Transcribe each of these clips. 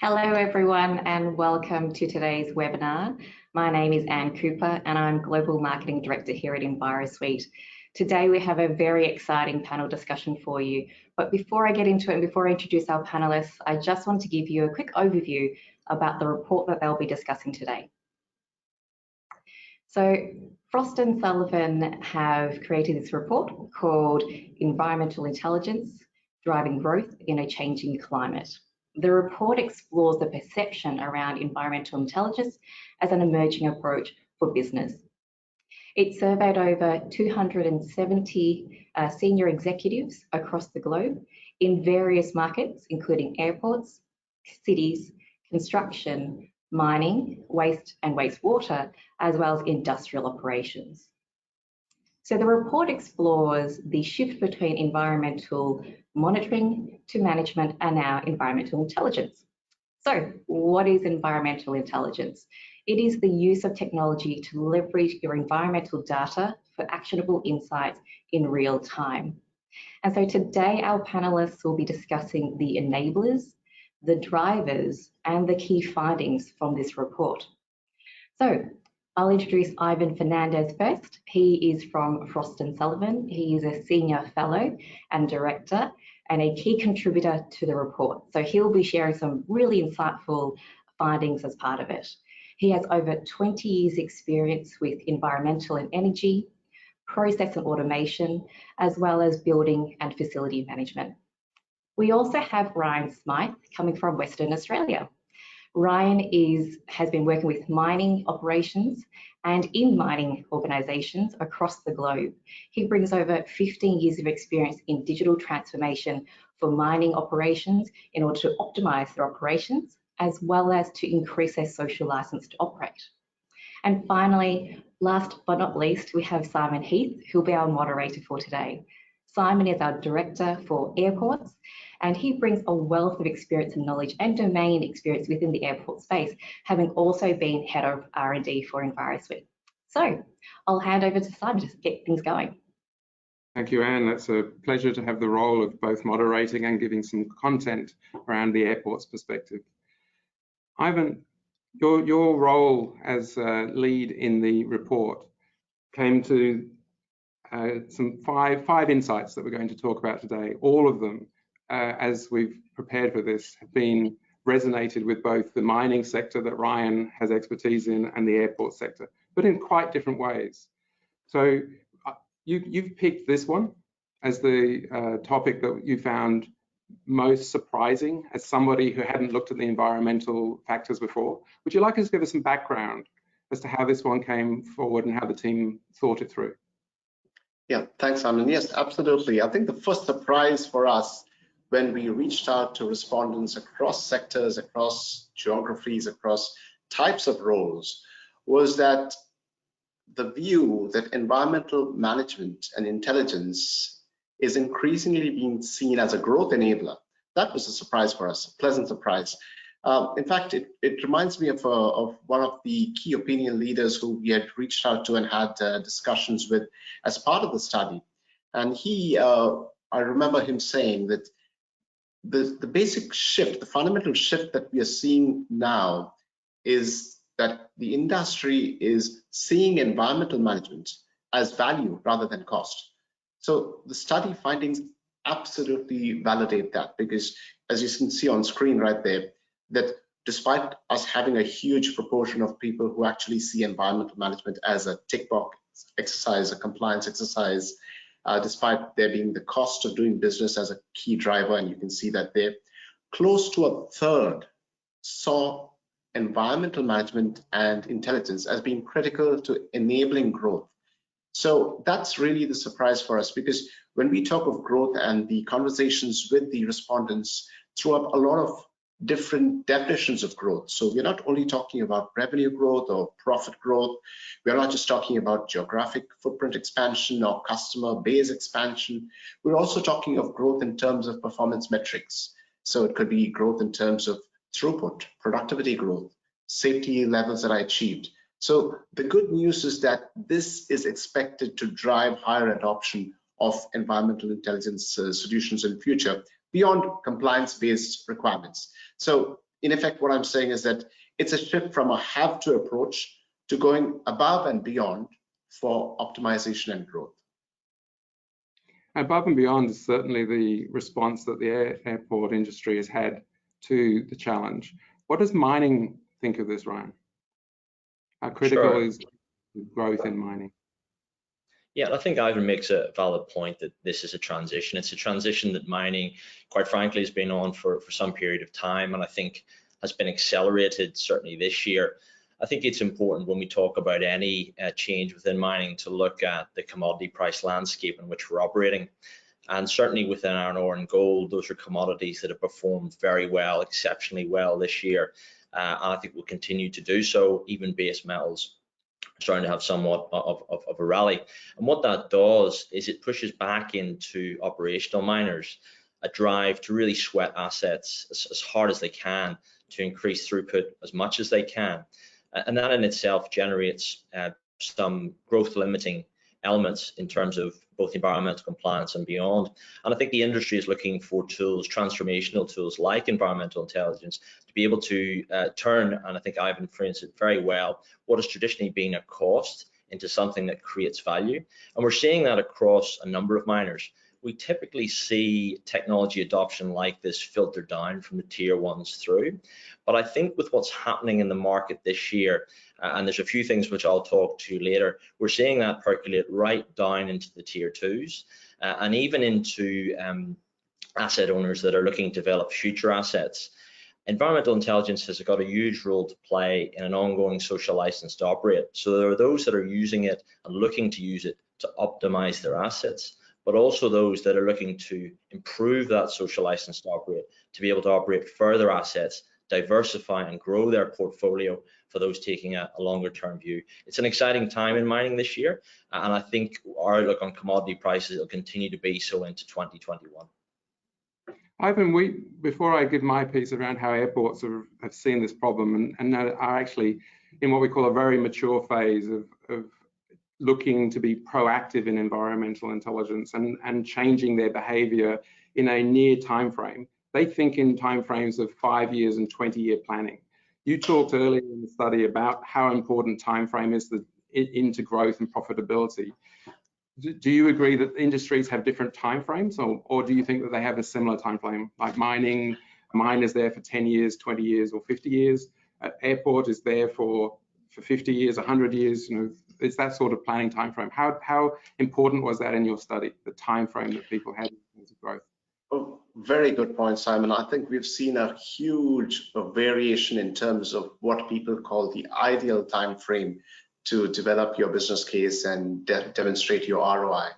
Hello everyone and welcome to today's webinar. My name is Anne Cooper and I'm Global Marketing Director here at Envirosuite. Today we have a very exciting panel discussion for you, but before I get into it and before I introduce our panelists, I just want to give you a quick overview about the report that they'll be discussing today. So Frost & Sullivan have created this report called Environmental Intelligence, Driving Growth in a Changing Climate. The report explores the perception around environmental intelligence as an emerging approach for business. It surveyed over 270 senior executives across the globe in various markets, including airports, cities, construction, mining, waste and wastewater, as well as industrial operations. So the report explores the shift between environmental monitoring to management and now environmental intelligence. So what is environmental intelligence? It is the use of technology to leverage your environmental data for actionable insights in real time. And so today our panelists will be discussing the enablers, the drivers, and the key findings from this report. So I'll introduce Ivan Fernandez first. He is from Frost & Sullivan. He is a senior fellow and director and a key contributor to the report. So he'll be sharing some really insightful findings as part of it. He has over 20 years experience with environmental and energy, process and automation, as well as building and facility management. We also have Ryan Smythe coming from Western Australia. Ryan has been working with mining operations and in mining organisations across the globe. He brings over 15 years of experience in digital transformation for mining operations in order to optimise their operations, as well as to increase their social licence to operate. And finally, last but not least, we have Simon Heath, who'll be our moderator for today. Simon is our Director for Airports, and he brings a wealth of experience and knowledge and domain experience within the airport space, having also been Head of R&D for Envirosuite. So I'll hand over to Simon to get things going. Thank you, Anne. It's a pleasure to have the role of both moderating and giving some content around the airport's perspective. Ivan, your role as lead in the report came to some five insights that we're going to talk about today. All of them, as we've prepared for this, have been resonated with both the mining sector that Ryan has expertise in and the airport sector, but in quite different ways. So you've picked this one as the topic that you found most surprising as somebody who hadn't looked at the environmental factors before. Would you like us to give us some background as to how this one came forward and how the team thought it through? Yeah, thanks, Simon. Yes, absolutely. I think the first surprise for us when we reached out to respondents across sectors, across geographies, across types of roles, was that the view that environmental management and intelligence is increasingly being seen as a growth enabler. That was a surprise for us, a pleasant surprise. In fact, it reminds me of one of the key opinion leaders who we had reached out to and had discussions with as part of the study. And I remember him saying that the basic shift, the fundamental shift that we are seeing now is that the industry is seeing environmental management as value rather than cost. So the study findings absolutely validate that, because as you can see on screen right there, that despite us having a huge proportion of people who actually see environmental management as a tick box exercise, a compliance exercise, despite there being the cost of doing business as a key driver, and you can see that there, close to a third saw environmental management and intelligence as being critical to enabling growth. So that's really the surprise for us, because when we talk of growth and the conversations with the respondents threw up a lot of different definitions of growth. So we're not only talking about revenue growth or profit growth. We're not just talking about geographic footprint expansion or customer base expansion. We're also talking of growth in terms of performance metrics. So it could be growth in terms of throughput, productivity growth, safety levels that I achieved. So the good news is that this is expected to drive higher adoption of environmental intelligence solutions in future beyond compliance-based requirements. So in effect, what I'm saying is that it's a shift from a have to approach to going above and beyond for optimization and growth. Above and beyond is certainly the response that the airport industry has had to the challenge. What does mining think of this, Ryan? How critical is growth in mining? Yeah, I think Ivan makes a valid point that this is a transition. It's a transition that mining, quite frankly, has been on for some period of time, and I think has been accelerated certainly this year. I think it's important when we talk about any change within mining to look at the commodity price landscape in which we're operating. And certainly within iron ore and gold, those are commodities that have performed very well, exceptionally well this year. And I think will continue to do so. Even base metals are starting to have somewhat of a rally. And what that does is it pushes back into operational miners a drive to really sweat assets as hard as they can to increase throughput as much as they can. And that in itself generates some growth limiting elements in terms of both environmental compliance and beyond. And I think the industry is looking for tools, transformational tools like environmental intelligence, to be able to turn, and I think Ivan frames it very well, what has traditionally been a cost into something that creates value. And we're seeing that across a number of miners. We typically see technology adoption like this filter down from the tier ones through. But I think with what's happening in the market this year, and there's a few things which I'll talk to later, we're seeing that percolate right down into the tier twos and even into asset owners that are looking to develop future assets. Environmental intelligence has got a huge role to play in an ongoing social license to operate. So there are those that are using it and looking to use it to optimize their assets, but also those that are looking to improve that social license to operate, to be able to operate further assets, diversify and grow their portfolio for those taking a longer term view. It's an exciting time in mining this year, and I think our outlook on commodity prices will continue to be so into 2021. Ivan, before I give my piece around how airports have seen this problem and are actually in what we call a very mature phase of looking to be proactive in environmental intelligence and changing their behavior in a near time frame. They think in time frames of 5 years and 20-year planning. You talked earlier in the study about how important time frame is into growth and profitability. Do you agree that industries have different time frames, or do you think that they have a similar time frame? Like mining, mine is there for 10 years, 20 years, or 50 years. Airport is there for 50 years, 100 years. You know, it's that sort of planning time frame. How important was that in your study, the time frame that people had in terms of growth? Oh, very good point, Simon. I think we've seen a huge variation in terms of what people call the ideal time frame to develop your business case and demonstrate your ROI.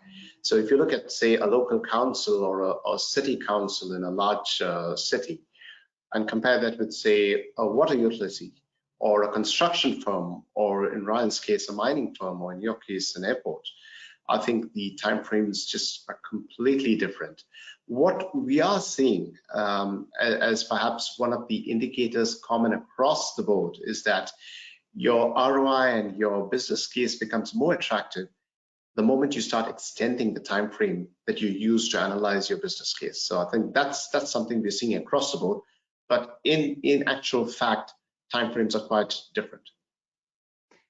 So if you look at, say, a local council or a city council in a large city, and compare that with, say, a water utility or a construction firm, or in Ryan's case, a mining firm, or in your case, an airport, I think the time frames just are completely different. What we are seeing as perhaps one of the indicators common across the board is that your ROI and your business case becomes more attractive the moment you start extending the time frame that you use to analyze your business case. So I think that's something we're seeing across the board, but in actual fact, timeframes are quite different.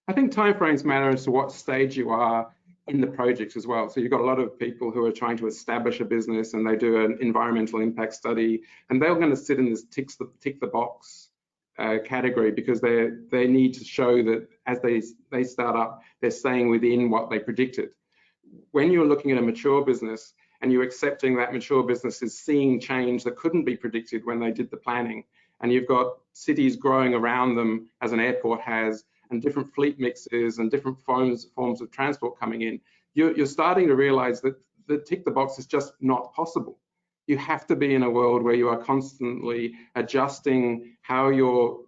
I think timeframes matter as to what stage you are in the project as well. So you've got a lot of people who are trying to establish a business and they do an environmental impact study, and they're going to sit in this tick the box category because they need to show that as they start up, they're staying within what they predicted. When you're looking at a mature business and you're accepting that mature business is seeing change that couldn't be predicted when they did the planning, and you've got cities growing around them as an airport has, and different fleet mixes and different forms of transport coming in, you're starting to realize that the tick the box is just not possible. You have to be in a world where you are constantly adjusting how you're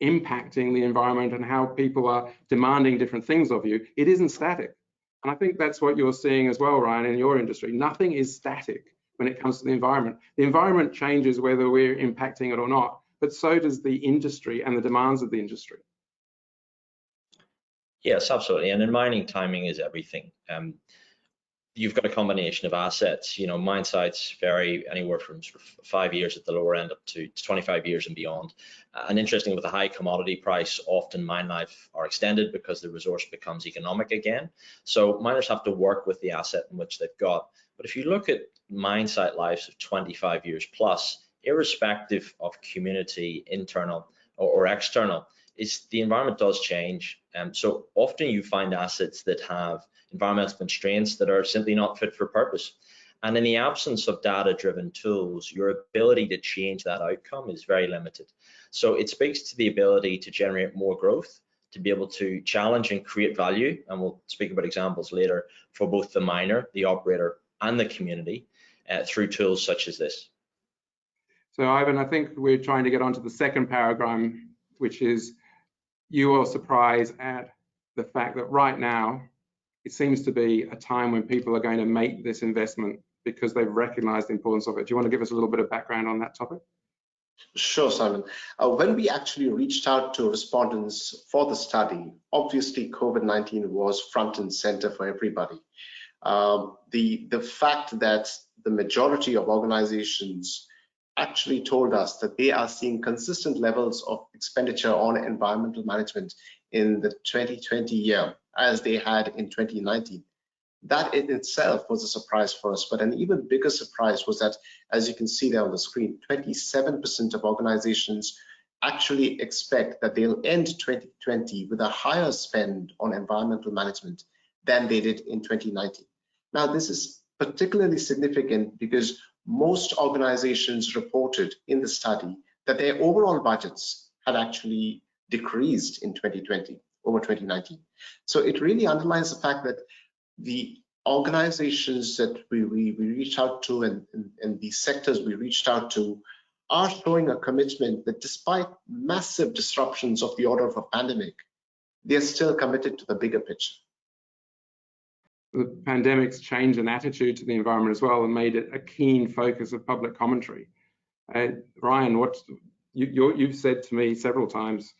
impacting the environment and how people are demanding different things of you. It isn't static. And I think that's what you're seeing as well, Ryan, in your industry. Nothing is static when it comes to the environment. The environment changes whether we're impacting it or not, but so does the industry and the demands of the industry. Yes, absolutely. And in mining, timing is everything. you've got a combination of assets. You know, mine sites vary anywhere from sort of 5 years at the lower end up to 25 years and beyond. And interesting, with a high commodity price, often mine life are extended because the resource becomes economic again. So miners have to work with the asset in which they've got. But if you look at mine site lives of 25 years plus, irrespective of community, internal or external, is the environment does change. So often you find assets that have environmental constraints that are simply not fit for purpose. And in the absence of data-driven tools, your ability to change that outcome is very limited. So it speaks to the ability to generate more growth, to be able to challenge and create value, and we'll speak about examples later, for both the miner, the operator, and the community through tools such as this. So Ivan, I think we're trying to get onto the second paragraph, which is you are surprised at the fact that right now it seems to be a time when people are going to make this investment because they've recognized the importance of it. Do you want to give us a little bit of background on that topic? Sure, Simon. When we actually reached out to respondents for the study, obviously COVID-19 was front and center for everybody. The fact that the majority of organizations actually told us that they are seeing consistent levels of expenditure on environmental management in the 2020 year as they had in 2019. That in itself was a surprise for us, but an even bigger surprise was that, as you can see there on the screen, 27% of organizations actually expect that they'll end 2020 with a higher spend on environmental management than they did in 2019. Now, this is particularly significant because most organizations reported in the study that their overall budgets had actually decreased in 2020 over 2019. So it really underlines the fact that the organizations that we reached out to and the sectors we reached out to are showing a commitment that despite massive disruptions of the order of a pandemic, they're still committed to the bigger picture. The pandemic's changed an attitude to the environment as well and made it a keen focus of public commentary. Ryan, you've said to me several times,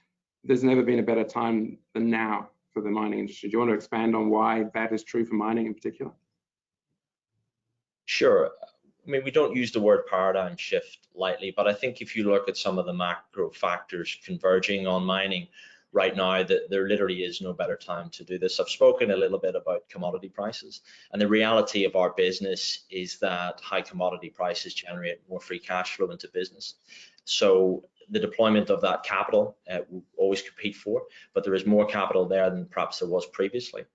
there's never been a better time than now for the mining industry. Do you want to expand on why that is true for mining in particular? Sure. I mean, we don't use the word paradigm shift lightly, but I think if you look at some of the macro factors converging on mining right now, that there literally is no better time to do this. I've spoken a little bit about commodity prices, and the reality of our business is that high commodity prices generate more free cash flow into business. So the deployment of that capital will always compete for, but there is more capital there than perhaps there was previously.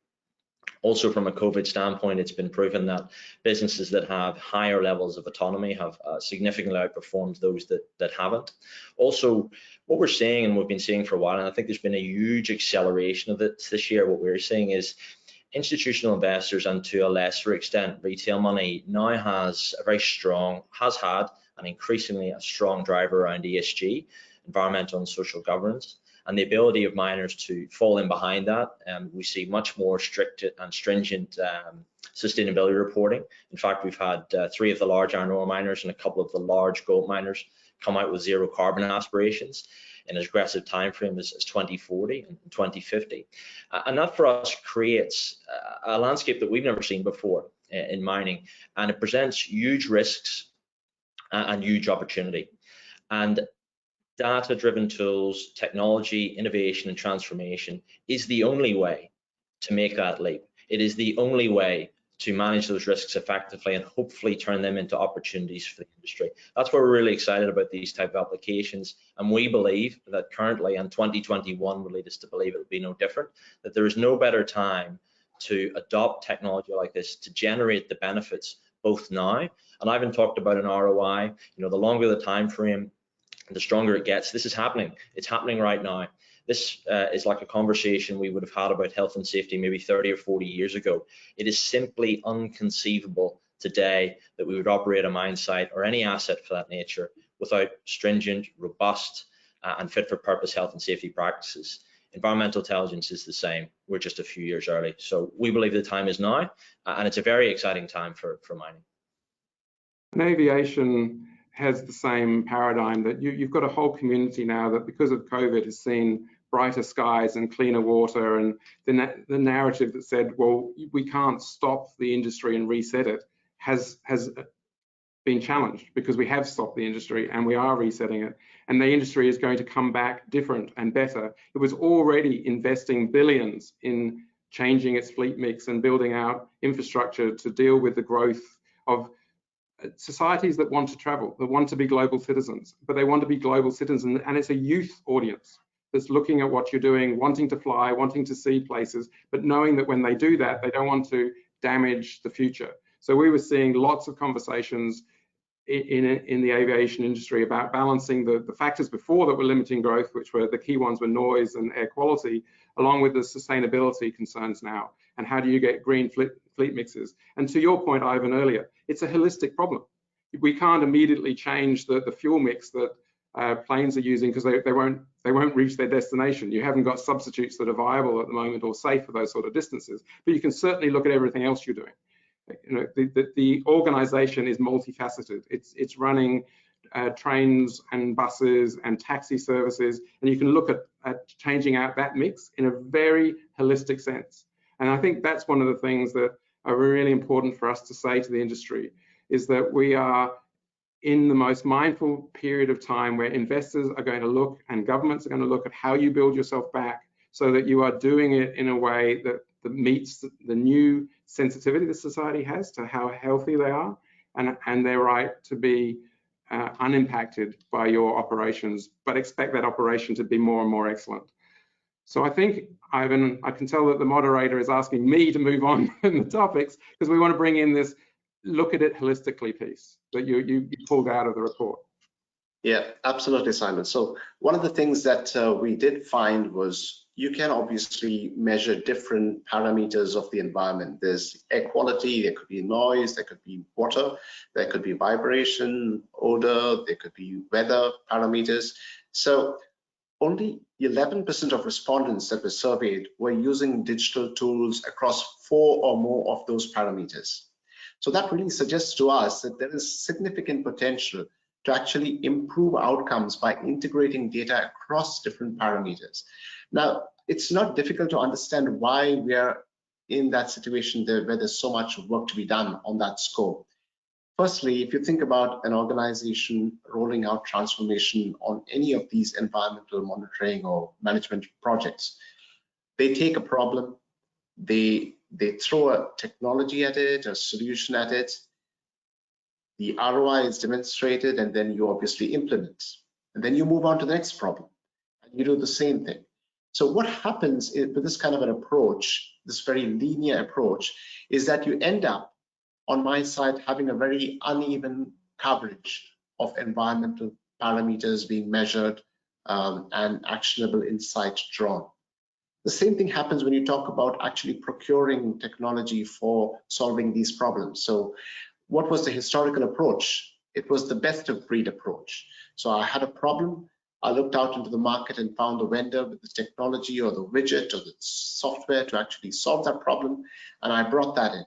Also, from a COVID standpoint, it's been proven that businesses that have higher levels of autonomy have significantly outperformed those that haven't. Also, what we're seeing, and we've been seeing for a while, and I think there's been a huge acceleration of it this year, what we're seeing is institutional investors, and to a lesser extent retail money, now has had and increasingly a strong driver around ESG, environmental and social governance, and the ability of miners to fall in behind that. We see much more strict and stringent sustainability reporting. In fact, we've had 3 of the large iron ore miners and a couple of the large gold miners come out with zero carbon aspirations in as aggressive time frame as 2040 and 2050. And that for us creates a landscape that we've never seen before in mining, and it presents huge risks and huge opportunity. And data-driven tools, technology, innovation, and transformation is the only way to make that leap. It is the only way to manage those risks effectively and hopefully turn them into opportunities for the industry. That's why we're really excited about these type of applications. And we believe that currently, and 2021 will lead us to believe it will be no different, that there is no better time to adopt technology like this to generate the benefits both now. And Ivan talked about an ROI, the longer the time frame, the stronger it gets. This is happening. It's happening right now. This is like a conversation we would have had about health and safety maybe 30 or 40 years ago. It is simply unconceivable today that we would operate a mine site or any asset for that nature without stringent, robust, and fit for purpose health and safety practices. Environmental intelligence is the same. We're just a few years early. So we believe the time is now, and it's a very exciting time for mining. And aviation has the same paradigm, that you've got a whole community now that, because of COVID, has seen brighter skies and cleaner water, and the narrative that said, well, we can't stop the industry and reset it has been challenged, because we have stopped the industry and we are resetting it, and the industry is going to come back different and better. It was already investing billions in changing its fleet mix and building out infrastructure to deal with the growth of societies that want to travel, that want to be global citizens, but they want to be global citizens, and it's a youth audience that's looking at what you're doing, wanting to fly, wanting to see places, but knowing that when they do that, they don't want to damage the future. So we were seeing lots of conversations in the aviation industry about balancing the factors before that were limiting growth, which were the key ones were noise and air quality, along with the sustainability concerns now, and how do you get green fleet mixes. And to your point, Ivan, earlier, it's a holistic problem. We can't immediately change the fuel mix that planes are using, because they won't reach their destination. You haven't got substitutes that are viable at the moment or safe for those sort of distances, but you can certainly look at everything else you're doing. You know, the organization is multifaceted. It's running trains and buses and taxi services, and you can look at changing out that mix in a very holistic sense. And I think that's one of the things that are really important for us to say to the industry, is that we are in the most mindful period of time where investors are going to look and governments are going to look at how you build yourself back, so that you are doing it in a way that meets the new sensitivity that society has to how healthy they are, and their right to be unimpacted by your operations, but expect that operation to be more and more excellent. So I think, Ivan, I can tell that the moderator is asking me to move on in the topics, because we want to bring in this look at it holistically piece that you pulled out of the report. Yeah, absolutely, Simon. So one of the things that we did find was you can obviously measure different parameters of the environment. There's air quality, there could be noise, there could be water, there could be vibration, odor, there could be weather parameters. So only 11% of respondents that were surveyed were using digital tools across 4 or more of those parameters. So that really suggests to us that there is significant potential to actually improve outcomes by integrating data across different parameters. Now, it's not difficult to understand why we are in that situation where there's so much work to be done on that scope. Firstly, if you think about an organization rolling out transformation on any of these environmental monitoring or management projects, they take a problem, they throw a technology at it, a solution at it, the ROI is demonstrated, and then you obviously implement. And then you move on to the next problem, and you do the same thing. So what happens with this kind of an approach, this very linear approach, is that you end up, on my side, having a very uneven coverage of environmental parameters being measured and actionable insights drawn. The same thing happens when you talk about actually procuring technology for solving these problems. So what was the historical approach? It was the best of breed approach. So I had a problem, I looked out into the market and found the vendor with the technology or the widget or the software to actually solve that problem, and I brought that in.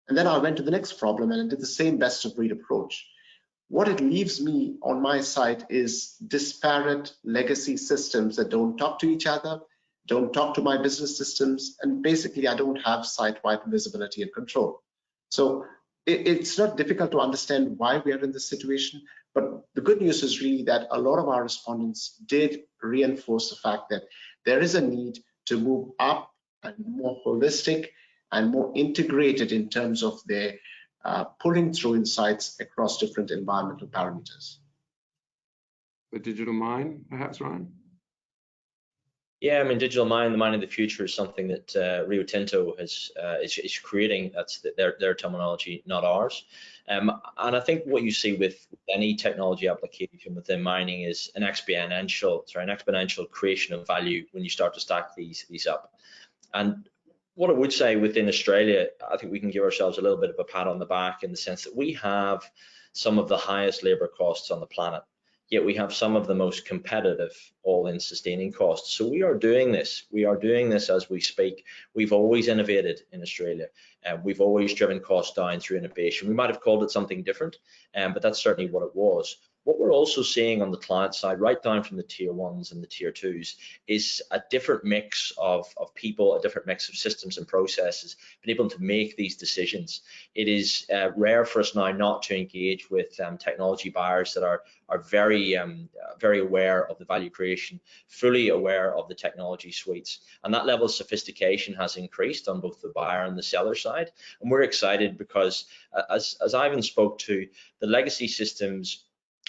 And then I went to the next problem and I did the same best of breed approach. What it leaves me on my side is disparate legacy systems that don't talk to each other, don't talk to my business systems, and basically I don't have site-wide visibility and control. So it's not difficult to understand why we are in this situation, but the good news is really that a lot of our respondents did reinforce the fact that there is a need to move up and more holistic and more integrated in terms of their pulling through insights across different environmental parameters. The digital mine, perhaps, Ryan? Yeah, I mean, digital mine, the mine of the future, is something that Rio Tinto is creating. That's their terminology, not ours. And I think what you see with any technology application within mining is an exponential creation of value when you start to stack these up. And what I would say within Australia, I think we can give ourselves a little bit of a pat on the back in the sense that we have some of the highest labor costs on the planet, yet we have some of the most competitive all-in sustaining costs. So we are doing this. We are doing this as we speak. We've always innovated in Australia. We've always driven costs down through innovation. We might have called it something different, but that's certainly what it was. What we're also seeing on the client side, right down from the tier 1s and the tier 2s, is a different mix of people, a different mix of systems and processes, being able to make these decisions. It is rare for us now not to engage with technology buyers that are very aware of the value creation, fully aware of the technology suites, and that level of sophistication has increased on both the buyer and the seller side. And we're excited because, as Ivan spoke to, the legacy systems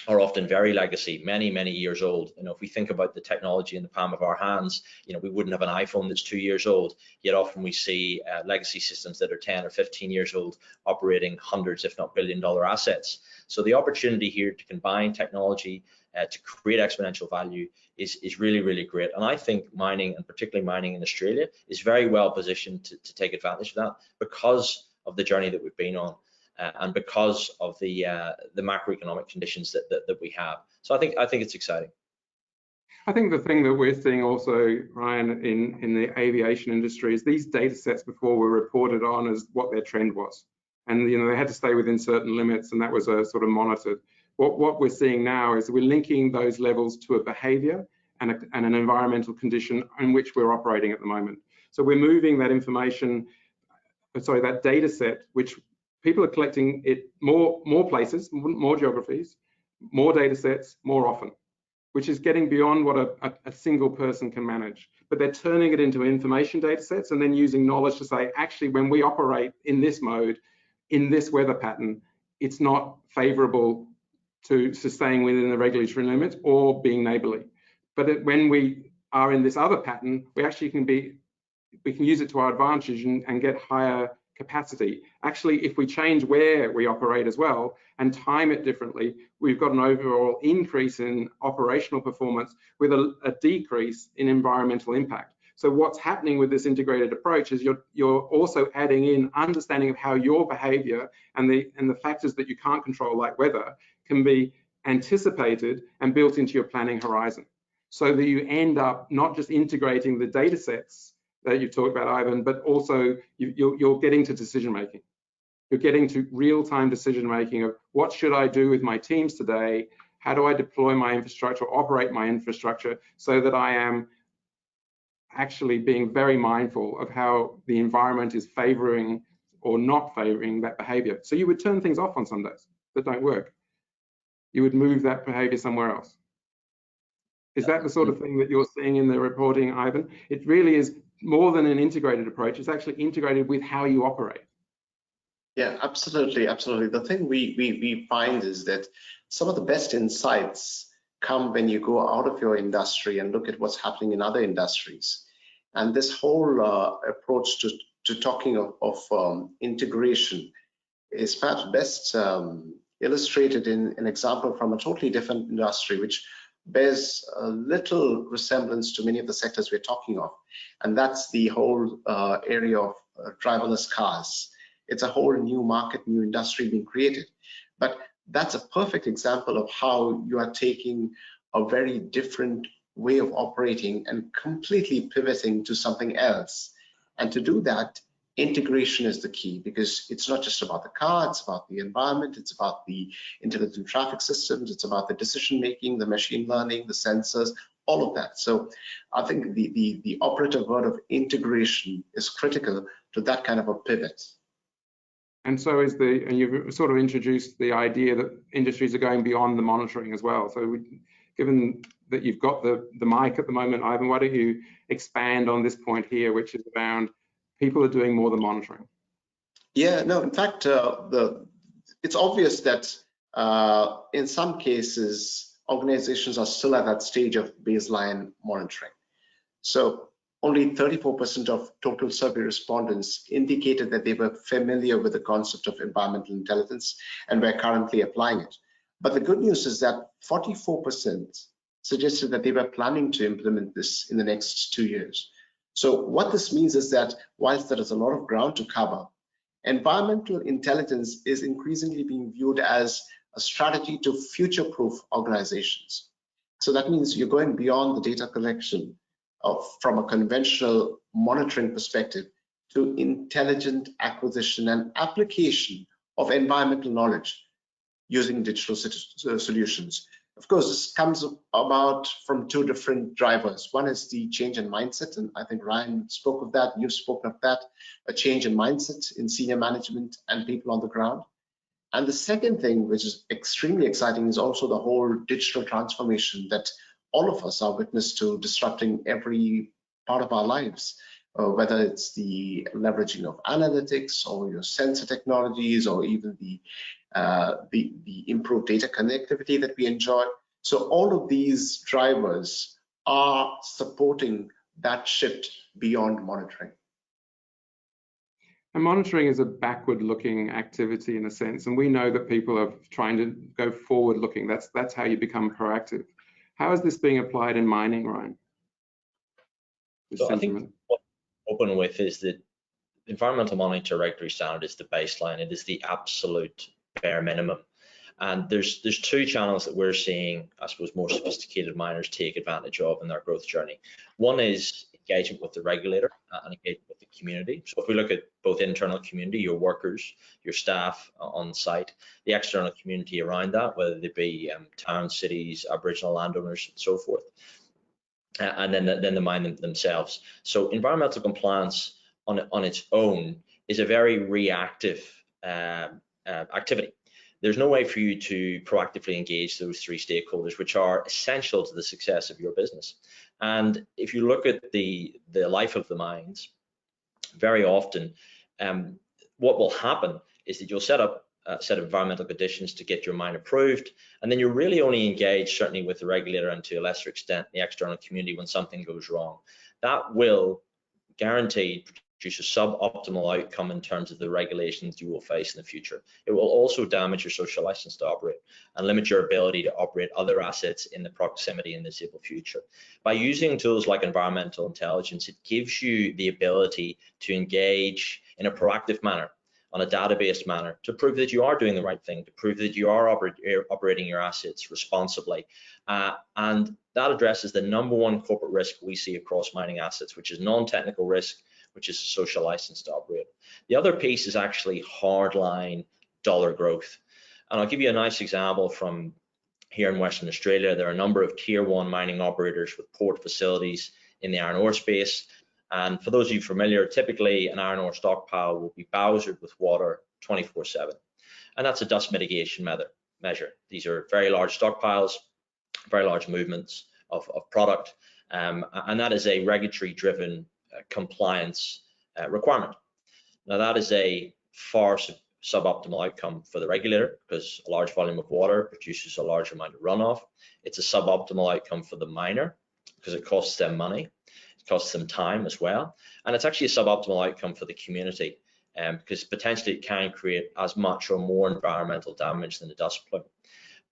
are often very legacy, many years old. You know, if we think about the technology in the palm of our hands, you know, we wouldn't have an iPhone that's 2 years old, yet often we see legacy systems that are 10 or 15 years old operating hundreds, if not billion-dollar assets. So the opportunity here to combine technology to create exponential value is really great. And I think mining, and particularly mining in Australia, is very well positioned to take advantage of that because of the journey that we've been on. And because of the macroeconomic conditions that we have. So I think it's exciting. I think the thing that we're seeing also, Ryan, in the aviation industry is these data sets before were reported on as what their trend was. And, you know, they had to stay within certain limits, and that was sort of monitored. What we're seeing now is we're linking those levels to a behavior and an environmental condition in which we're operating at the moment. So we're moving that information, that data set, which people are collecting it more places, more geographies, more data sets, more often, which is getting beyond what a single person can manage. But they're turning it into information data sets and then using knowledge to say, actually, when we operate in this mode, in this weather pattern, it's not favorable to staying within the regulatory limits or being neighborly. But when we are in this other pattern, we actually we can use it to our advantage and get higher capacity. Actually, if we change where we operate as well and time it differently, we've got an overall increase in operational performance with a decrease in environmental impact. So what's happening with this integrated approach is you're also adding in understanding of how your behavior and the factors that you can't control, like weather, can be anticipated and built into your planning horizon, so that you end up not just integrating the data sets that you talked about, Ivan, but also you're getting to decision making. You're getting to real-time decision making of what should I do with my teams today? How do I deploy my infrastructure, operate my infrastructure, so that I am actually being very mindful of how the environment is favoring or not favoring that behavior. So you would turn things off on some days that don't work. You would move that behavior somewhere else. Is that the sort of thing that you're seeing in the reporting, Ivan? It really is more than an integrated approach. It's actually integrated with how you operate. Yeah, absolutely. The thing we find is that some of the best insights come when you go out of your industry and look at what's happening in other industries. And this whole approach to talking of integration is perhaps best illustrated in an example from a totally different industry, which bears a little resemblance to many of the sectors we're talking of, and that's the whole area of driverless cars. It's a whole new market, new industry being created. But that's a perfect example of how you are taking a very different way of operating and completely pivoting to something else. And to do that, integration is the key, because it's not just about the car, it's about the environment, it's about the intelligent traffic systems, it's about the decision making, the machine learning, the sensors, all of that. So I think the operative word of integration is critical to that kind of a pivot. And so and you've sort of introduced the idea that industries are going beyond the monitoring as well. So given that you've got the mic at the moment, Ivan, why don't you expand on this point here, which is around people are doing more than monitoring? Yeah, no, in fact, it's obvious that in some cases, organizations are still at that stage of baseline monitoring. So only 34% of total survey respondents indicated that they were familiar with the concept of environmental intelligence and were currently applying it. But the good news is that 44% suggested that they were planning to implement this in the next 2 years. So what this means is that whilst there is a lot of ground to cover, environmental intelligence is increasingly being viewed as a strategy to future-proof organizations. So that means you're going beyond the data collection from a conventional monitoring perspective to intelligent acquisition and application of environmental knowledge using digital solutions. Of course, this comes about from two different drivers. One is the change in mindset, and I think Ryan spoke of that, you've spoken of that, a change in mindset in senior management and people on the ground. And the second thing, which is extremely exciting, is also the whole digital transformation that all of us are witness to, disrupting every part of our lives, whether it's the leveraging of analytics or your sensor technologies, or even the improved data connectivity that we enjoy. So all of these drivers are supporting that shift beyond monitoring. And monitoring is a backward-looking activity in a sense, and we know that people are trying to go forward-looking. That's how you become proactive. How is this being applied in mining, Ryan? So I think what I'm open with is that environmental monitoring to regulatory standard is the baseline. It is the absolute bare minimum. And there's two channels that we're seeing, I suppose, more sophisticated miners take advantage of in their growth journey. One is engagement with the regulator and engagement with the community. So if we look at both internal community, your workers, your staff on site, the external community around that, whether they be towns, cities, Aboriginal landowners, and so forth, and then the mine themselves. So environmental compliance on its own is a very reactive activity. There's no way for you to proactively engage those three stakeholders, which are essential to the success of your business. And if you look at the life of the mines, very often what will happen is that you'll set up a set of environmental conditions to get your mine approved, and then you're really only engaged, certainly with the regulator and to a lesser extent the external community, when something goes wrong. That will guaranteed produce a suboptimal outcome in terms of the regulations you will face in the future. It will also damage your social license to operate and limit your ability to operate other assets in the proximity in the foreseeable future. By using tools like environmental intelligence, it gives you the ability to engage in a proactive manner, on a database manner, to prove that you are doing the right thing, to prove that you are operating your assets responsibly. And that addresses the #1 corporate risk we see across mining assets, which is non-technical risk, which is a social license to operate. The other piece is actually hardline dollar growth. And I'll give you a nice example from here in Western Australia. There are a number of tier 1 mining operators with port facilities in the iron ore space. And for those of you familiar, typically an iron ore stockpile will be bowsered with water 24/7. And that's a dust mitigation measure. These are very large stockpiles, very large movements of product. And that is a regulatory driven compliance requirement. Now that is a far suboptimal outcome for the regulator, because a large volume of water produces a large amount of runoff. It's a suboptimal outcome for the miner because it costs them money, it costs them time as well, and it's actually a suboptimal outcome for the community because potentially it can create as much or more environmental damage than the dust plume.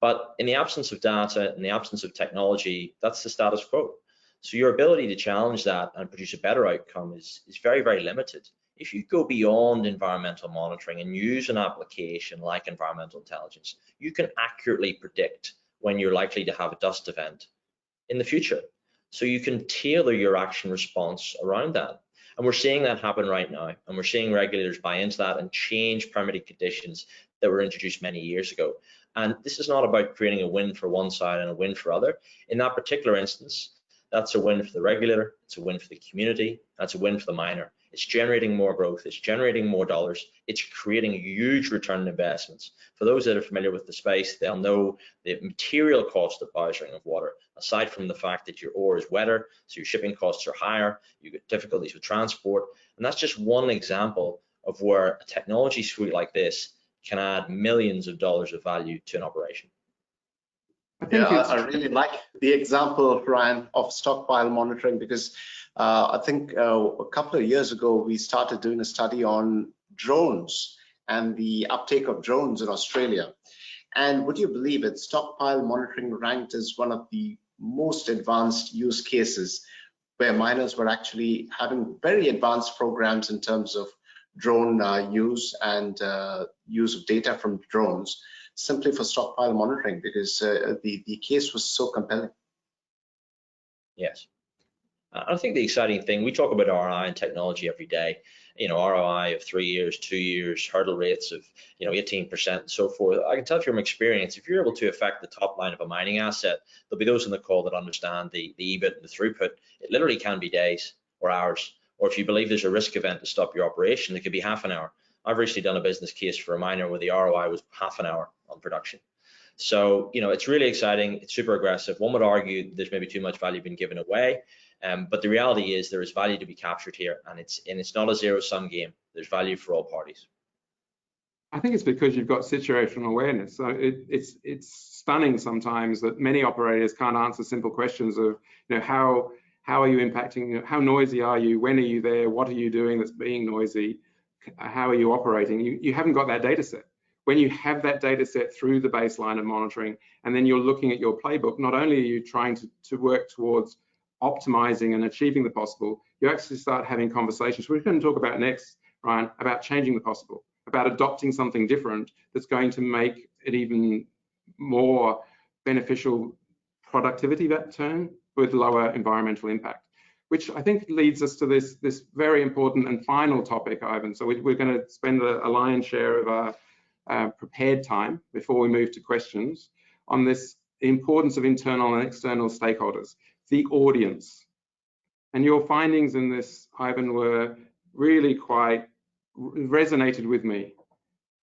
But in the absence of data, in the absence of technology, that's the status quo. So your ability to challenge that and produce a better outcome is very, very limited. If you go beyond environmental monitoring and use an application like environmental intelligence, you can accurately predict when you're likely to have a dust event in the future. So you can tailor your action response around that. And we're seeing that happen right now. And we're seeing regulators buy into that and change permitting conditions that were introduced many years ago. And this is not about creating a win for one side and a win for other. In that particular instance, that's a win for the regulator, it's a win for the community, that's a win for the miner. It's generating more growth, it's generating more dollars, it's creating a huge return on investments. For those that are familiar with the space, they'll know the material cost of bowsering of water, aside from the fact that your ore is wetter, so your shipping costs are higher, you get difficulties with transport, and that's just one example of where a technology suite like this can add millions of dollars of value to an operation. I really like the example, Ryan, of stockpile monitoring, because I think a couple of years ago, we started doing a study on drones and the uptake of drones in Australia. And would you believe it, stockpile monitoring ranked as one of the most advanced use cases, where miners were actually having very advanced programs in terms of drone use and use of data from drones, simply for stockpile monitoring, because the case was so compelling. Yes. I think the exciting thing, we talk about ROI and technology every day, ROI of 3 years, 2 years, hurdle rates of 18% and so forth. I can tell you from experience, if you're able to affect the top line of a mining asset, there'll be those on the call that understand the EBIT and the throughput. It literally can be days or hours, or if you believe there's a risk event to stop your operation, it could be half an hour. I've recently done a business case for a miner where the ROI was half an hour on production. So, it's really exciting. It's super aggressive. One would argue there's maybe too much value being given away. But the reality is there is value to be captured here, and it's not a zero-sum game. There's value for all parties. I think it's because you've got situational awareness. So it's stunning sometimes that many operators can't answer simple questions of, how are you impacting? How noisy are you? When are you there? What are you doing that's being noisy? How are you operating? You haven't got that data set. When you have that data set through the baseline of monitoring, and then you're looking at your playbook, not only are you trying to work towards optimizing and achieving the possible, you actually start having conversations. We're going to talk about next, Ryan, about changing the possible, about adopting something different that's going to make it even more beneficial productivity, that term, with lower environmental impact, which I think leads us to this very important and final topic, Ivan. So we're going to spend a lion's share of our prepared time before we move to questions on this, the importance of internal and external stakeholders, the audience. And your findings in this, Ivan, were really quite resonated with me,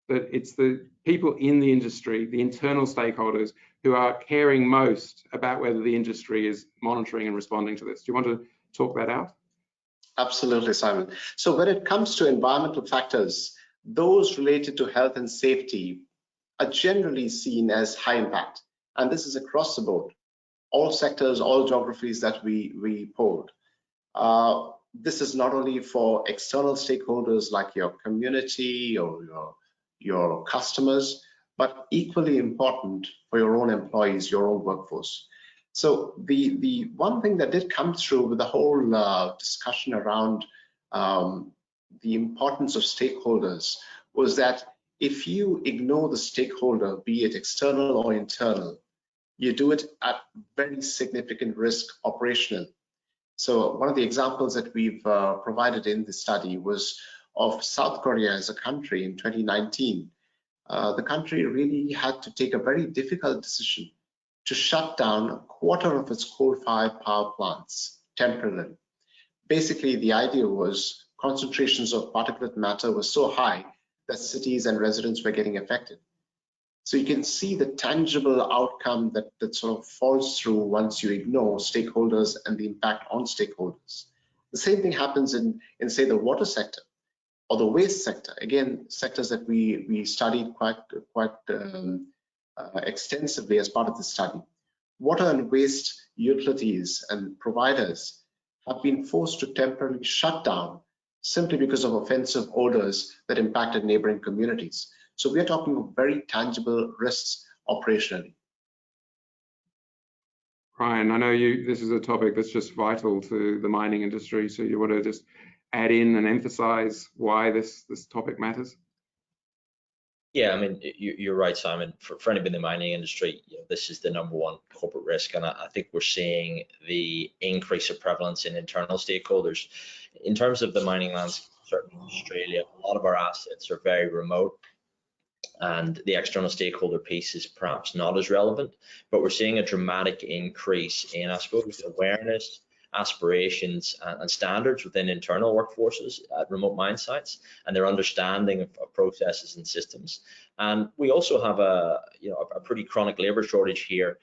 that it's the people in the industry, the internal stakeholders, who are caring most about whether the industry is monitoring and responding to this. Do you want to talk that out? Absolutely, Simon. So when it comes to environmental factors, those related to health and safety are generally seen as high impact. And this is across the board, all sectors, all geographies that we polled. This is not only for external stakeholders like your community or your customers, but equally important for your own employees, your own workforce. So the one thing that did come through with the whole discussion around the importance of stakeholders was that if you ignore the stakeholder, be it external or internal, you do it at very significant risk operational. So one of the examples that we've provided in the study was of South Korea as a country in 2019. The country really had to take a very difficult decision to shut down a quarter of its coal-fired power plants temporarily. Basically, the idea was concentrations of particulate matter were so high that cities and residents were getting affected. So you can see the tangible outcome that sort of falls through once you ignore stakeholders and the impact on stakeholders. The same thing happens in say, the water sector or the waste sector. Again, sectors that we studied quite extensively as part of the study. Water and waste utilities and providers have been forced to temporarily shut down simply because of offensive odors that impacted neighboring communities. So we are talking of very tangible risks operationally. Ryan, I know this is a topic that's just vital to the mining industry, so you want to just add in and emphasize why this topic matters? Yeah, I mean, you're right, Simon. For anybody in the mining industry, this is the #1 corporate risk, and I think we're seeing the increase of prevalence in internal stakeholders. In terms of the mining landscape, certainly in Australia, a lot of our assets are very remote, and the external stakeholder piece is perhaps not as relevant, but we're seeing a dramatic increase in, I suppose, awareness, aspirations, and standards within internal workforces at remote mine sites, and their understanding of processes and systems. And we also have a pretty chronic labor shortage here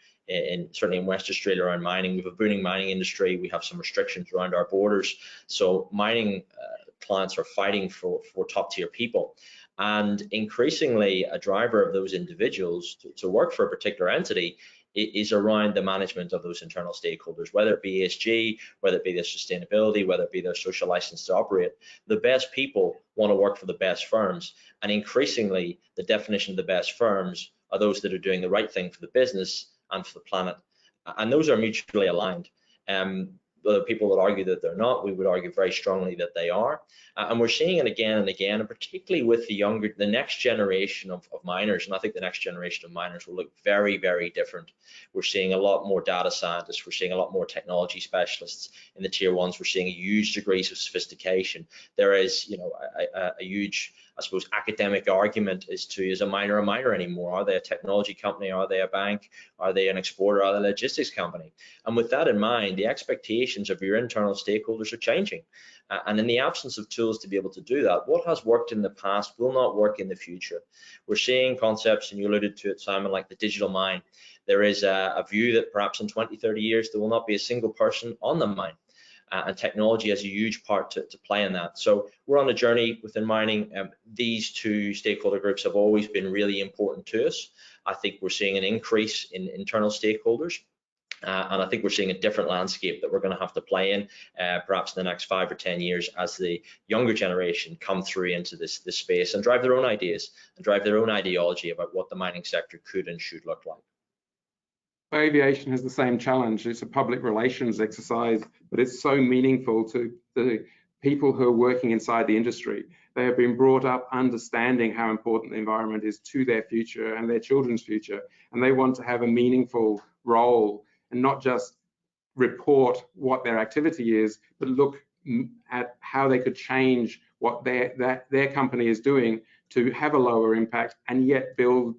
certainly in West Australia around mining. We have a booming mining industry. We have some restrictions around our borders. So mining clients are fighting for top tier people. And increasingly, a driver of those individuals to work for a particular entity is around the management of those internal stakeholders, whether it be ESG, whether it be their sustainability, whether it be their social license to operate. The best people want to work for the best firms. And increasingly, the definition of the best firms are those that are doing the right thing for the business and for the planet. And those are mutually aligned. the people that argue that they're not, we would argue very strongly that they are. And we're seeing it again and again, and particularly with the next generation of miners. And I think the next generation of miners will look very, very different. We're seeing a lot more data scientists. We're seeing a lot more technology specialists in the tier ones. We're seeing a huge degrees of sophistication. There is, you know, a huge, I suppose, academic argument as to, is a miner anymore? Are they a technology company? Are they a bank? Are they an exporter? Are they a logistics company? And with that in mind, the expectations of your internal stakeholders are changing. And in the absence of tools to be able to do that, what has worked in the past will not work in the future. We're seeing concepts, and you alluded to it, Simon, like the digital mine. There is a view that perhaps in 20, 30 years, there will not be a single person on the mine. And technology has a huge part to play in that. So we're on a journey within mining. These two stakeholder groups have always been really important to us. I think we're seeing an increase in internal stakeholders. And I think we're seeing a different landscape that we're going to have to play in perhaps in the next 5 or 10 years as the younger generation come through into this space and drive their own ideas and drive their own ideology about what the mining sector could and should look like. Aviation has the same challenge. It's a public relations exercise, but it's so meaningful to the people who are working inside the industry. They have been brought up understanding how important the environment is to their future and their children's future, and they want to have a meaningful role and not just report what their activity is, but look at how they could change what their company is doing to have a lower impact and yet build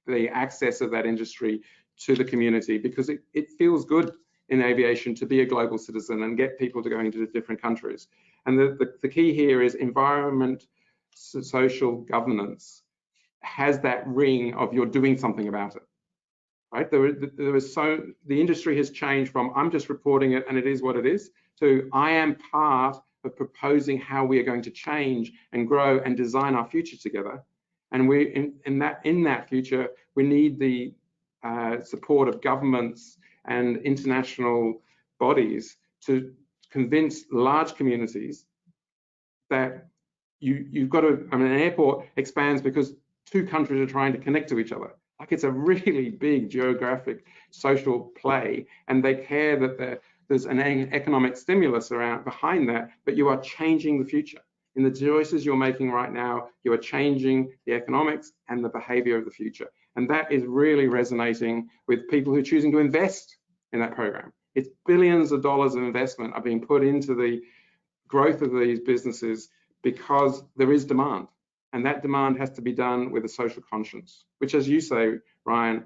the access of that industry to the community, because it feels good in aviation to be a global citizen and get people to go into different countries. And the key here is environment, social governance has that ring of you're doing something about it. Right? The industry has changed from I'm just reporting it and it is what it is to I am part of proposing how we are going to change and grow and design our future together. And in that future, we need the support of governments and international bodies to convince large communities that you've got to, I mean, an airport expands because two countries are trying to connect to each other. Like, it's a really big geographic social play, and they care that there's an economic stimulus behind that, but you are changing the future. In the choices you're making right now, you are changing the economics and the behavior of the future. And that is really resonating with people who are choosing to invest in that program. It's billions of dollars of investment are being put into the growth of these businesses because there is demand. And that demand has to be done with a social conscience, which, as you say, Ryan,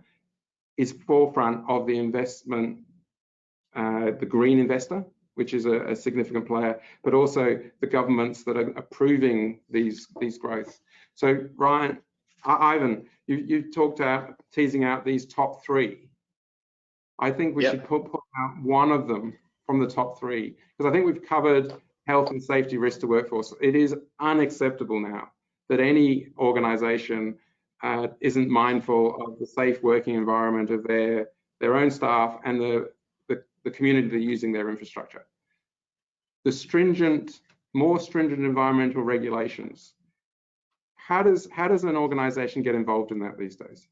is forefront of the investment, the green investor, which is a significant player, but also the governments that are approving these growth. So, Ryan, Ivan, you talked about teasing out these top three. I think we should put out one of them from the top three, because I think we've covered health and safety risk to workforce. It is unacceptable now that any organization isn't mindful of the safe working environment of their own staff and the community that are using their infrastructure. The more stringent environmental regulations. How does an organization get involved in that these days?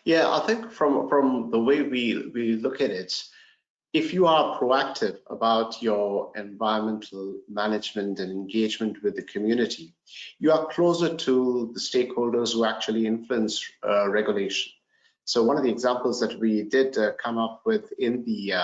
Yeah, I think from the way we look at it, if you are proactive about your environmental management and engagement with the community, you are closer to the stakeholders who actually influence regulation. So one of the examples that we did come up with in the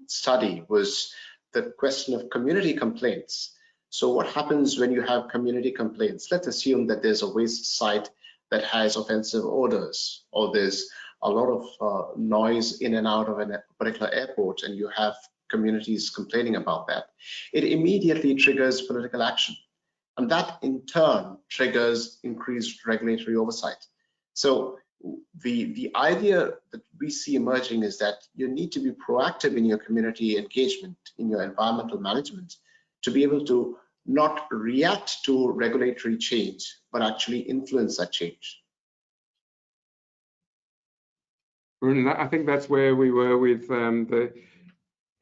study was the question of community complaints. So what happens when you have community complaints? Let's assume that there's a waste site that has offensive odors, or there's a lot of noise in and out of a particular airport, and you have communities complaining about that. It immediately triggers political action, and that in turn triggers increased regulatory oversight. So the idea that we see emerging is that you need to be proactive in your community engagement, in your environmental management, to be able to not react to regulatory change, but actually influence that change. I think that's where we were with the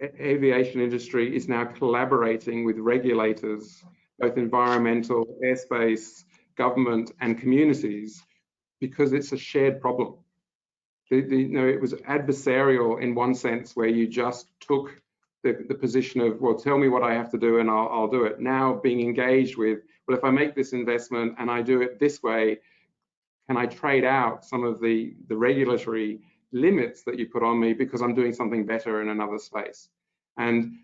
aviation industry is now collaborating with regulators, both environmental, airspace, government, and communities, because it's a shared problem. It was adversarial in one sense, where you just took the position of, well, tell me what I have to do and I'll do it. Now being engaged with, well, if I make this investment and I do it this way, can I trade out some of the regulatory limits that you put on me because I'm doing something better in another space? And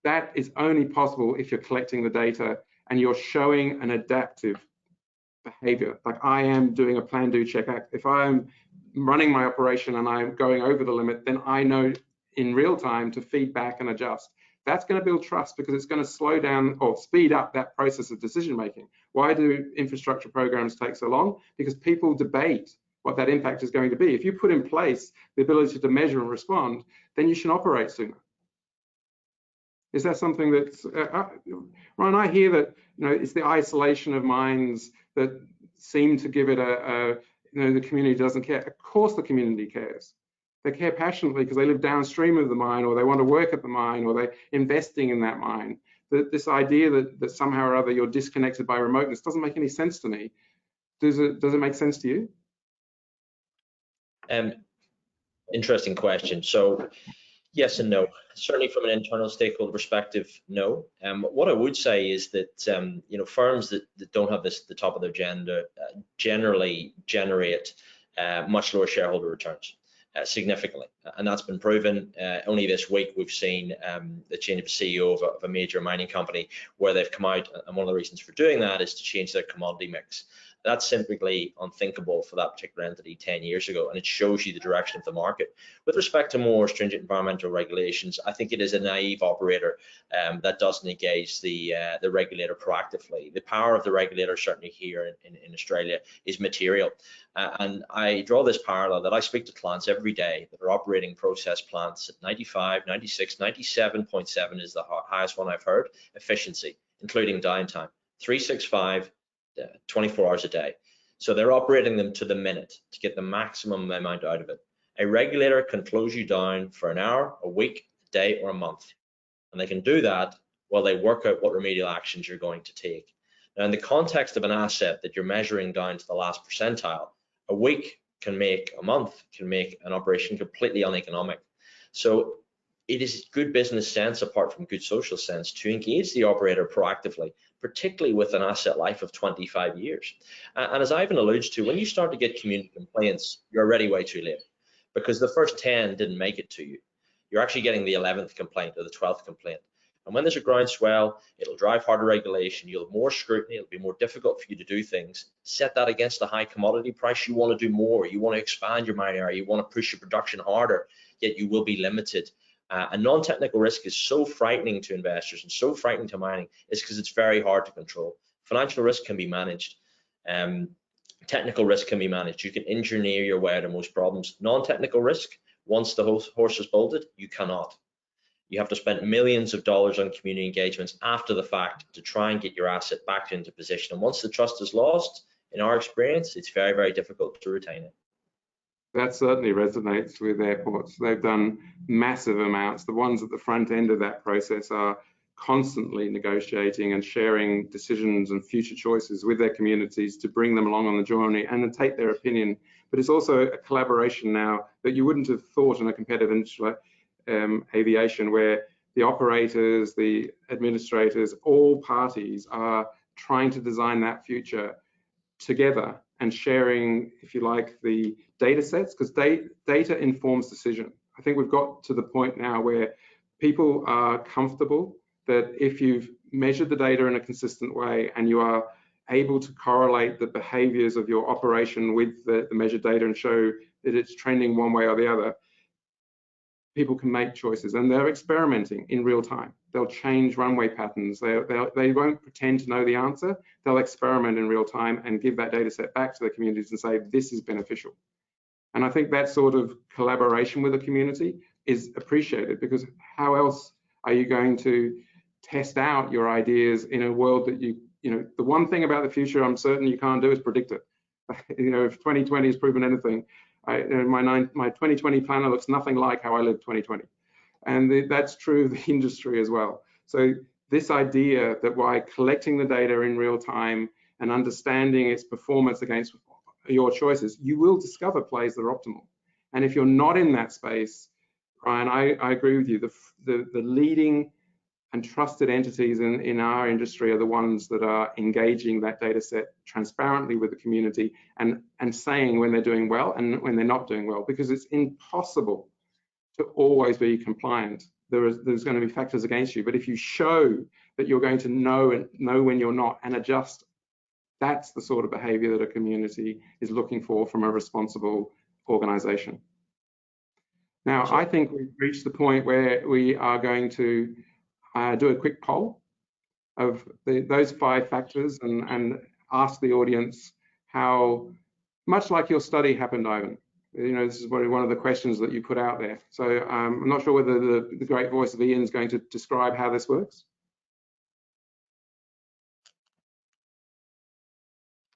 that is only possible if you're collecting the data and you're showing an adaptive behavior. Like I am doing a plan, do, check, act. If I'm running my operation and I'm going over the limit, then I know in real time to feed back and adjust. That's going to build trust because it's going to slow down or speed up that process of decision making. Why do infrastructure programs take so long? Because people debate what that impact is going to be. If you put in place the ability to measure and respond, then you should operate sooner. Is that something that's, Ryan, I hear that, it's the isolation of mines that seem to give it the community doesn't care. Of course the community cares. They care passionately because they live downstream of the mine, or they want to work at the mine, or they're investing in that mine. This idea that somehow or other you're disconnected by remoteness doesn't make any sense to me. Does it make sense to you? Interesting question. So yes and no. Certainly from an internal stakeholder perspective, no. What I would say is that firms that don't have this at the top of their agenda generally generate much lower shareholder returns. Significantly, and that's been proven. Only this week we've seen the change of CEO of a major mining company where they've come out, and one of the reasons for doing that is to change their commodity mix. That's simply unthinkable for that particular entity 10 years ago, and it shows you the direction of the market. With respect to more stringent environmental regulations, I think it is a naive operator that doesn't engage the regulator proactively. The power of the regulator, certainly here in Australia, is material. And I draw this parallel that I speak to clients every day that are operating process plants at 95, 96, 97.7 is the highest one I've heard, efficiency, including downtime, 365, 24 hours a day. So they're operating them to the minute to get the maximum amount out of it. A regulator can close you down for an hour, a week, a day, or a month. And they can do that while they work out what remedial actions you're going to take. Now, in the context of an asset that you're measuring down to the last percentile, a week can make a month, can make an operation completely uneconomic. So it is good business sense, apart from good social sense, to engage the operator proactively, particularly with an asset life of 25 years. And as Ivan alludes to, when you start to get community complaints, you're already way too late, because the first 10 didn't make it to you. You're actually getting the 11th complaint or the 12th complaint. And when there's a groundswell, it'll drive harder regulation, you'll have more scrutiny, it'll be more difficult for you to do things. Set that against a high commodity price, you want to do more, you want to expand your mining area, you want to push your production harder, yet you will be limited. And non-technical risk is so frightening to investors and so frightening to mining is because it's very hard to control. Financial risk can be managed. Technical risk can be managed. You can engineer your way out of most problems. Non-technical risk, once the horse is bolted, you cannot. You have to spend millions of dollars on community engagements after the fact to try and get your asset back into position. And once the trust is lost, in our experience, it's very, very difficult to retain it. That certainly resonates with airports. They've done massive amounts. The ones at the front end of that process are constantly negotiating and sharing decisions and future choices with their communities to bring them along on the journey and to take their opinion. But it's also a collaboration now that you wouldn't have thought in a competitive aviation, where the operators, the administrators, all parties are trying to design that future together and sharing, if you like, the data sets, because data informs decision. I think we've got to the point now where people are comfortable that if you've measured the data in a consistent way and you are able to correlate the behaviors of your operation with the measured data and show that it's trending one way or the other, people can make choices, and they're experimenting in real time. They'll change runway patterns. They won't pretend to know the answer. They'll experiment in real time and give that data set back to the communities and say, this is beneficial. And I think that sort of collaboration with the community is appreciated, because how else are you going to test out your ideas in a world that the one thing about the future I'm certain you can't do is predict it. If 2020 has proven anything, my 2020 planner looks nothing like how I lived 2020. And that's true of the industry as well. So this idea that by collecting the data in real time and understanding its performance against your choices, you will discover plays that are optimal. And if you're not in that space, Ryan, I agree with you. The leading and trusted entities in our industry are the ones that are engaging that data set transparently with the community and saying when they're doing well and when they're not doing well, because it's impossible to always be compliant. There's going to be factors against you, but if you show that you're going to know when you're not and adjust, that's the sort of behavior that a community is looking for from a responsible organization. Now, I think we've reached the point where we are going to do a quick poll of those 5 factors and ask the audience how much like your study happened, Ivan. You know, this is one of the questions that you put out there. So I'm not sure whether the great voice of Ian is going to describe how this works.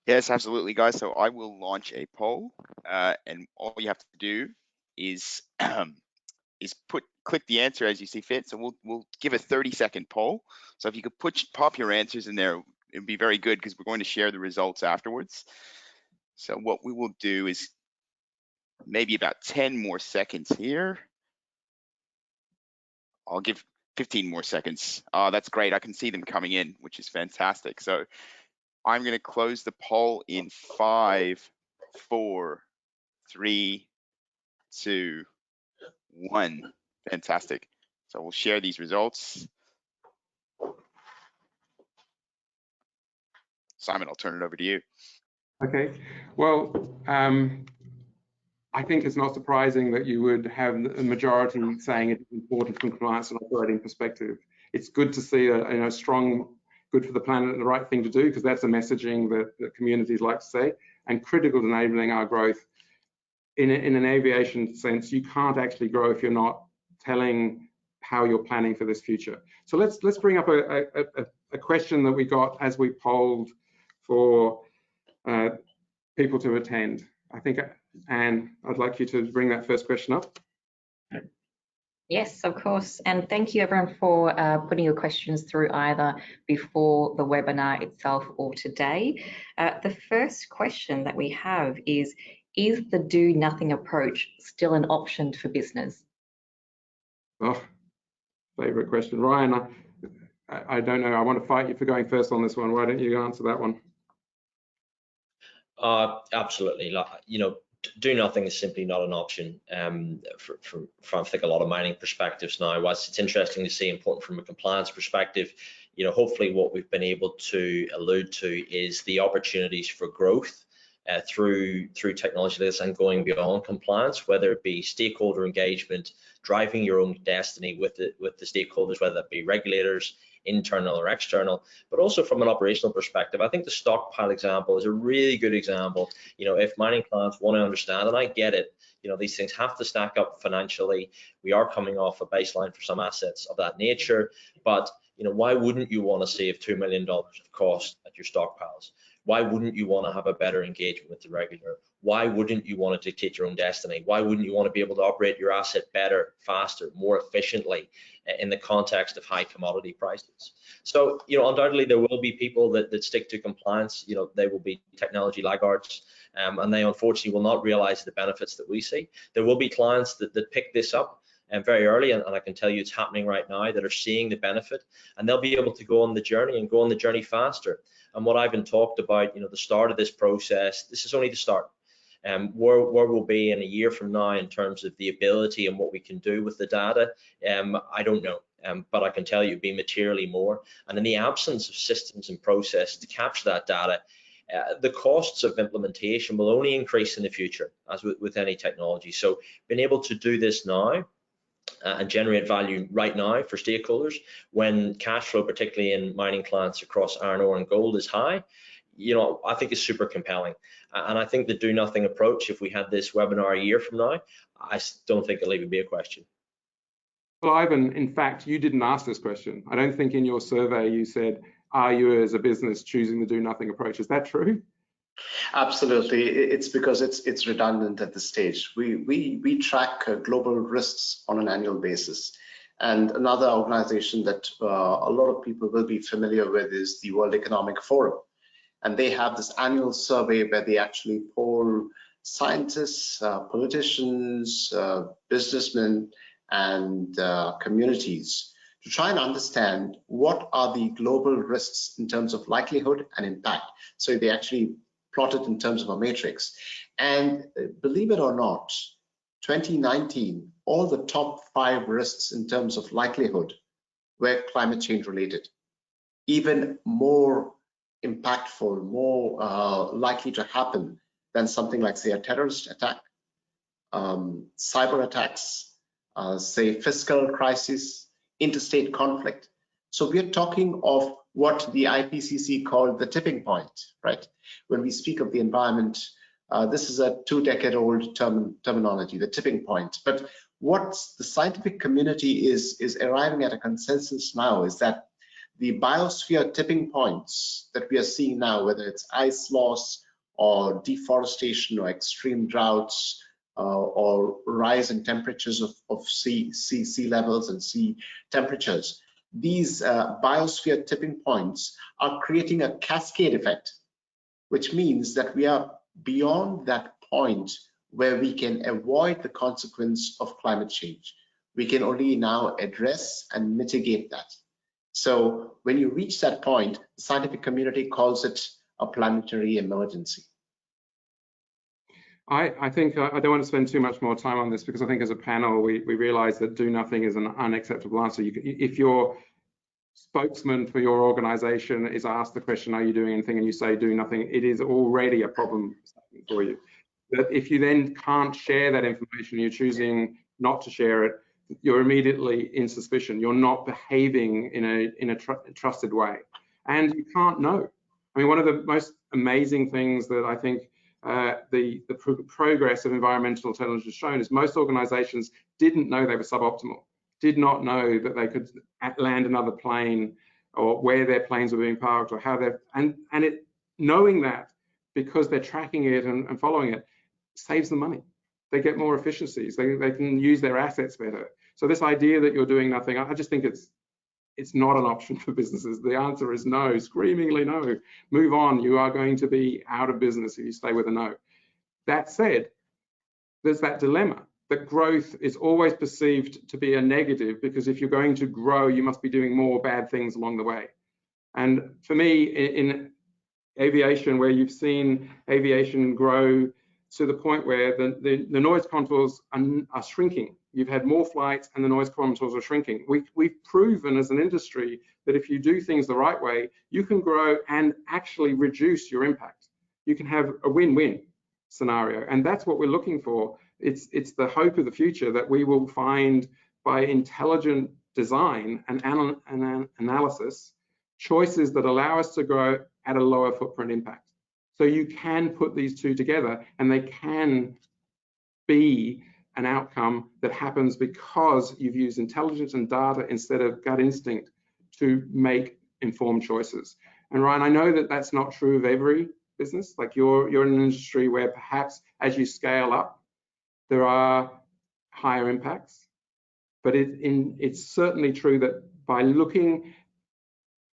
Yes, absolutely, guys. So I will launch a poll, and all you have to do is click the answer as you see fit. So we'll give a 30-second poll. So if you could pop your answers in there, it'd be very good, because we're going to share the results afterwards. So what we will do is maybe about 10 more seconds here. I'll give 15 more seconds. Oh, that's great. I can see them coming in, which is fantastic. So I'm going to close the poll in 5, 4, 3, 2, 1. Fantastic. So we'll share these results. Simon, I'll turn it over to you. Okay. Well, I think it's not surprising that you would have a majority saying it's important from compliance and operating perspective. It's good to see a strong, good for the planet and the right thing to do, because that's the messaging that communities like to say, and critical to enabling our growth. In an aviation sense, you can't actually grow if you're not telling how you're planning for this future. So let's bring up a question that we got as we polled for people to attend. I think, Anne, I'd like you to bring that first question up. Yes, of course. And thank you everyone for putting your questions through either before the webinar itself or today. The first question that we have is the do nothing approach still an option for business? Oh, favorite question. Ryan, I don't know. I want to fight you for going first on this one. Why don't you answer that one? Absolutely. You know, do nothing is simply not an option from I think a lot of mining perspectives now. Whilst it's interesting to see, important from a compliance perspective, you know, hopefully what we've been able to allude to is the opportunities for growth through technology like this and going beyond compliance, whether it be stakeholder engagement, driving your own destiny with the stakeholders, whether that be regulators, internal or external, but also from an operational perspective. I think the stockpile example is a really good example. You know, if mining clients want to understand, and I get it, you know, these things have to stack up financially. We are coming off a baseline for some assets of that nature, but you know, why wouldn't you want to save $2 million of cost at your stockpiles? Why wouldn't you want to have a better engagement with the regulator? Why wouldn't you want to dictate your own destiny? Why wouldn't you want to be able to operate your asset better, faster, more efficiently in the context of high commodity prices? So, you know, undoubtedly there will be people that stick to compliance. You know, they will be technology laggards, and they unfortunately will not realize the benefits that we see. There will be clients that pick this up very early, and I can tell you it's happening right now, that are seeing the benefit, and they'll be able to go on the journey and go on the journey faster. And what Ivan talked about, you know, the start of this process, this is only the start. Where we'll be in a year from now in terms of the ability and what we can do with the data, I don't know, but I can tell you it'll be materially more. And in the absence of systems and process to capture that data, the costs of implementation will only increase in the future, as with any technology. So being able to do this now and generate value right now for stakeholders when cash flow, particularly in mining clients across iron ore and gold, is high, you know, I think is super compelling. And I think the do nothing approach, if we had this webinar a year from now, I don't think it'll even be a question. Well, Ivan, in fact, you didn't ask this question. I don't think in your survey you said, are you as a business choosing the do nothing approach? Is that true? Absolutely. It's because it's redundant at this stage. We track global risks on an annual basis. And another organization that a lot of people will be familiar with is the World Economic Forum. And they have this annual survey where they actually poll scientists, politicians, businessmen, and communities to try and understand what are the global risks in terms of likelihood and impact. So they actually plotted in terms of a matrix. And believe it or not, 2019, all the top 5 risks in terms of likelihood were climate change related. Even more impactful, more likely to happen than something like, say, a terrorist attack, cyber attacks, say fiscal crisis, interstate conflict. So we're talking of what the IPCC called the tipping point, right? When we speak of the environment, this is a 2-decade-old terminology, the tipping point. But what the scientific community is arriving at a consensus now is that the biosphere tipping points that we are seeing now, whether it's ice loss or deforestation or extreme droughts, or rise in temperatures of sea levels and sea temperatures, these biosphere tipping points are creating a cascade effect, which means that we are beyond that point where we can avoid the consequence of climate change. We can only now address and mitigate that. So when you reach that point, the scientific community calls it a planetary emergency. I think I don't want to spend too much more time on this, because I think as a panel we realize that do nothing is an unacceptable answer. If your spokesman for your organization is asked the question, are you doing anything, and you say do nothing, it is already a problem for you. But if you then can't share that information, you're choosing not to share it, you're immediately in suspicion. You're not behaving in a trusted way, and you can't know. I mean, one of the most amazing things that I think the progress of environmental intelligence has shown is most organizations didn't know they were suboptimal, did not know that they could land another plane, or where their planes were being parked, or how they're, and it, knowing that, because they're tracking it and following it, saves them money. They get more efficiencies, they can use their assets better. So this idea that you're doing nothing, I just think it's not an option for businesses. The answer is no, screamingly no. Move on. You are going to be out of business if you stay with a no. That said, there's that dilemma that growth is always perceived to be a negative, because if you're going to grow, you must be doing more bad things along the way. And for me, in aviation, where you've seen aviation grow to the point where the noise contours are shrinking. You've had more flights and the noise contours are shrinking. We've proven as an industry that if you do things the right way, you can grow and actually reduce your impact. You can have a win-win scenario, and that's what we're looking for. It's the hope of the future that we will find by intelligent design and analysis, choices that allow us to grow at a lower footprint impact. So you can put these two together, and they can be an outcome that happens because you've used intelligence and data instead of gut instinct to make informed choices. And Ryan, I know that that's not true of every business. Like you're in an industry where perhaps as you scale up, there are higher impacts, but it's certainly true that by looking,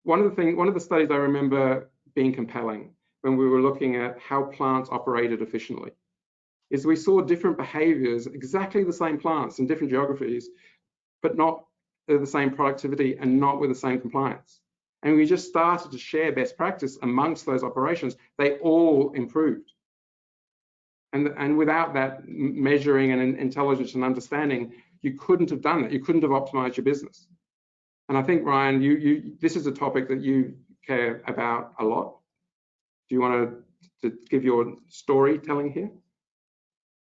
one of the studies I remember being compelling when we were looking at how plants operated efficiently is we saw different behaviors, exactly the same plants in different geographies, but not the same productivity and not with the same compliance. And we just started to share best practice amongst those operations. They all improved. And without that measuring and intelligence and understanding, you couldn't have done that. You couldn't have optimized your business. And I think, Ryan, this is a topic that you care about a lot. Do you want to give your storytelling here?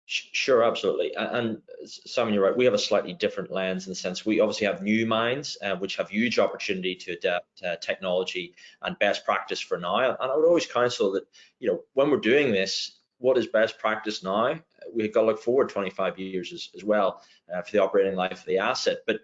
Sure, absolutely. And Simon, you're right. We have a slightly different lens in the sense we obviously have new mines, which have huge opportunity to adapt technology and best practice for now. And I would always counsel that, when we're doing this, what is best practice now? We've got to look forward 25 years as well for the operating life of the asset. But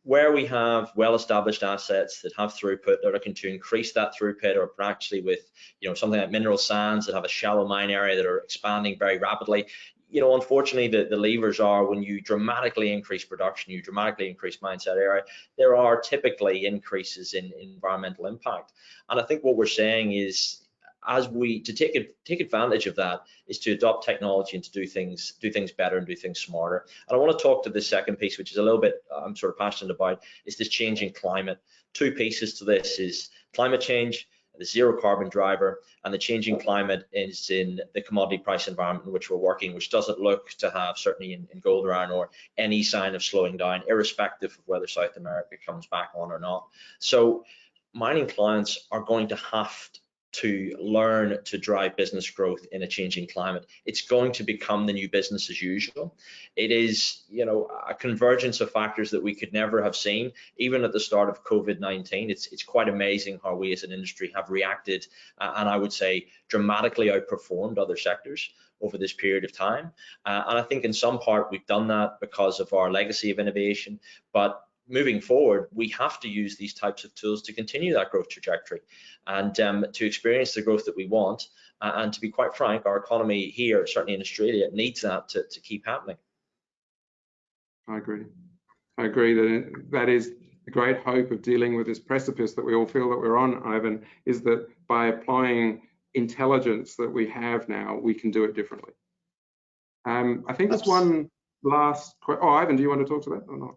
where we have well-established assets that have throughput, that are looking to increase that throughput, or actually with something like mineral sands that have a shallow mine area that are expanding very rapidly. Unfortunately, the levers are when you dramatically increase production, you dramatically increase mindset area, there are typically increases in environmental impact. And I think what we're saying is, to take advantage of that is to adopt technology and to do things better and do things smarter. And I want to talk to the second piece, which is a little bit I'm sort of passionate about, is this changing climate. Two pieces to this is climate change, the zero carbon driver, and the changing climate is in the commodity price environment in which we're working, which doesn't look to have, certainly in gold or iron ore, any sign of slowing down, irrespective of whether South America comes back on or not. So mining clients are going to have to learn to drive business growth in a changing climate. It's going to become the new business as usual. It is, you know, a convergence of factors that we could never have seen, even at the start of COVID-19. It's quite amazing how we as an industry have reacted, and I would say dramatically outperformed other sectors over this period of time. And I think in some part we've done that because of our legacy of innovation, but moving forward, we have to use these types of tools to continue that growth trajectory and to experience the growth that we want. And to be quite frank, our economy here, certainly in Australia, needs that to keep happening. I agree. I agree that is the great hope of dealing with this precipice that we all feel that we're on, Ivan, is that by applying intelligence that we have now, we can do it differently. I think there's one last question. Oh, Ivan, do you want to talk to that or not?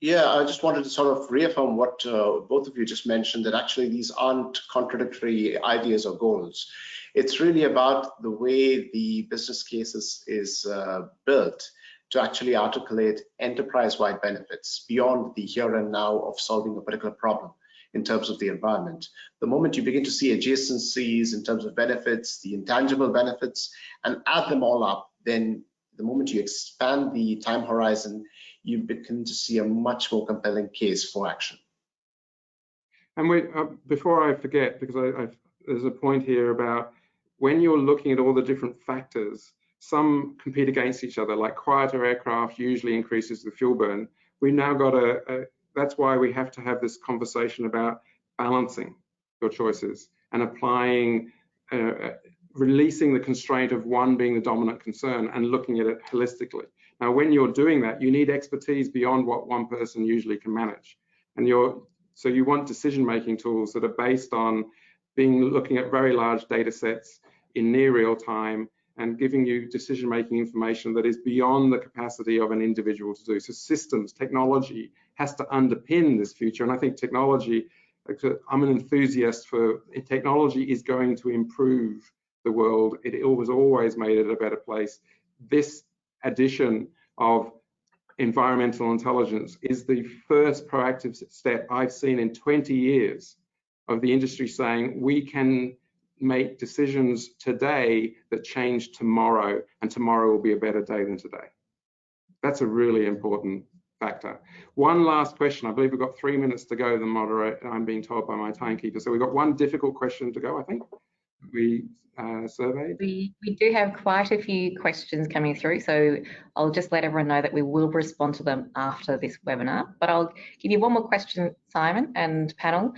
I just wanted to sort of reaffirm what both of you just mentioned, that actually these aren't contradictory ideas or goals. It's really about the way the business case is built to actually articulate enterprise-wide benefits beyond the here and now of solving a particular problem in terms of the environment. The moment you begin to see adjacencies in terms of benefits, the intangible benefits, and add them all up, then the moment you expand the time horizon, you begin to see a much more compelling case for action. And before I forget, because there's a point here about when you're looking at all the different factors, some compete against each other, like quieter aircraft usually increases the fuel burn. We've now got that's why we have to have this conversation about balancing your choices and applying, releasing the constraint of one being the dominant concern and looking at it holistically. Now, when you're doing that, you need expertise beyond what one person usually can manage. And so you want decision-making tools that are based on looking at very large data sets in near real time and giving you decision-making information that is beyond the capacity of an individual to do. So systems, technology has to underpin this future. And I think technology, I'm an enthusiast for technology, is going to improve the world. It was always made it a better place. This addition of environmental intelligence is the first proactive step I've seen in 20 years of the industry saying we can make decisions today that change tomorrow, and tomorrow will be a better day than today. That's a really important factor. One last question. I believe we've got 3 minutes to go, the moderator, I'm being told by my timekeeper. So we've got one difficult question to go, I think. We surveyed. We do have quite a few questions coming through, so I'll just let everyone know that we will respond to them after this webinar. But I'll give you one more question, Simon and panel.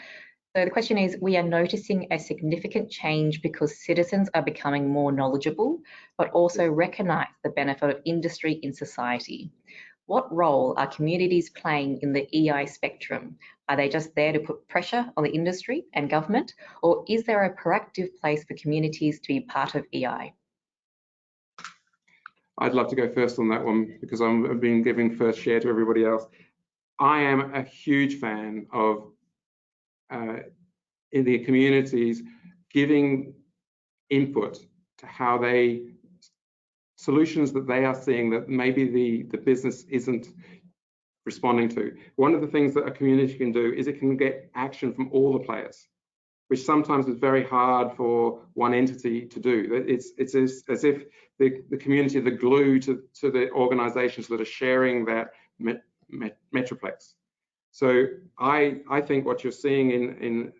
So the question is, we are noticing a significant change because citizens are becoming more knowledgeable, but also recognise the benefit of industry in society. What role are communities playing in the EI spectrum? Are they just there to put pressure on the industry and government, or is there a proactive place for communities to be part of EI? I'd love to go first on that one because I've been giving first share to everybody else. I am a huge fan of in the communities giving input to how solutions that they are seeing that maybe the business isn't responding to. One of the things that a community can do is it can get action from all the players, which sometimes is very hard for one entity to do. It's as if the community are the glue to the organizations that are sharing that metroplex. So I think what you're seeing in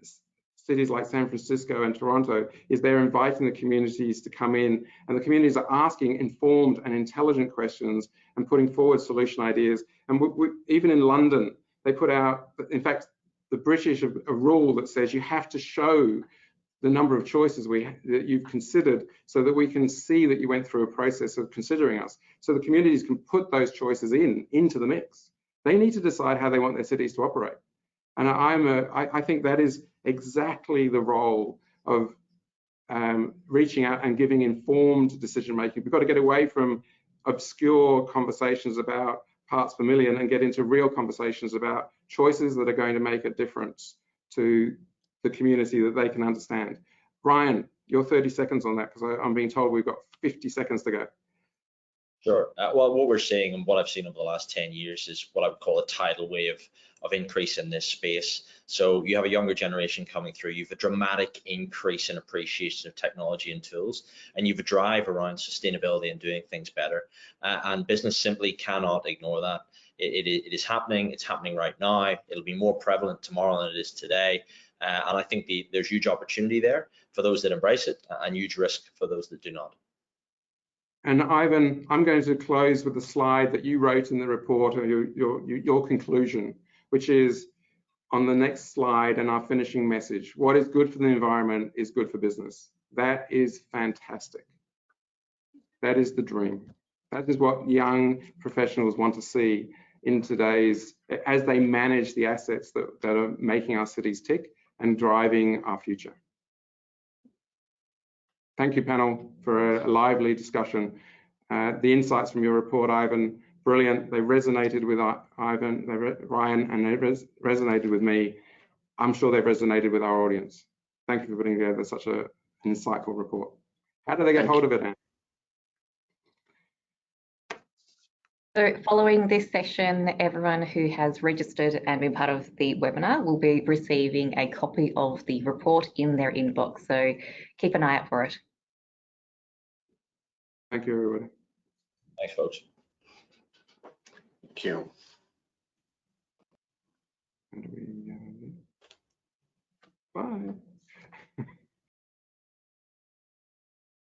cities like San Francisco and Toronto is they're inviting the communities to come in, and the communities are asking informed and intelligent questions and putting forward solution ideas. And even in London, they put out, in fact, the British have a rule that says you have to show the number of choices that you've considered so that we can see that you went through a process of considering us. So the communities can put those choices into the mix. They need to decide how they want their cities to operate. And I think that is exactly the role of reaching out and giving informed decision making. We've got to get away from obscure conversations about parts per million and get into real conversations about choices that are going to make a difference to the community that they can understand. Ryan, your 30 seconds on that, because I'm being told we've got 50 seconds to go. Sure. Well, what we're seeing and what I've seen over the last 10 years is what I would call a tidal wave of increase in this space. So you have a younger generation coming through, you've a dramatic increase in appreciation of technology and tools, and you've a drive around sustainability and doing things better. And business simply cannot ignore that. It is happening, it's happening right now. It'll be more prevalent tomorrow than it is today. And I think there's huge opportunity there for those that embrace it and huge risk for those that do not. And Ivan, I'm going to close with the slide that you wrote in the report, or your conclusion, which is on the next slide, and our finishing message. What is good for the environment is good for business. That is fantastic. That is the dream. That is what young professionals want to see in today's, as they manage the assets that are making our cities tick and driving our future. Thank you, panel, for a lively discussion. The insights from your report, Ivan, brilliant. They resonated with Ryan, and they resonated with me. I'm sure they've resonated with our audience. Thank you for putting together such an insightful report. How do they get hold of it, Anne? So following this session, everyone who has registered and been part of the webinar will be receiving a copy of the report in their inbox. So keep an eye out for it. Thank you, everybody. Thanks, folks. Thank you. Bye.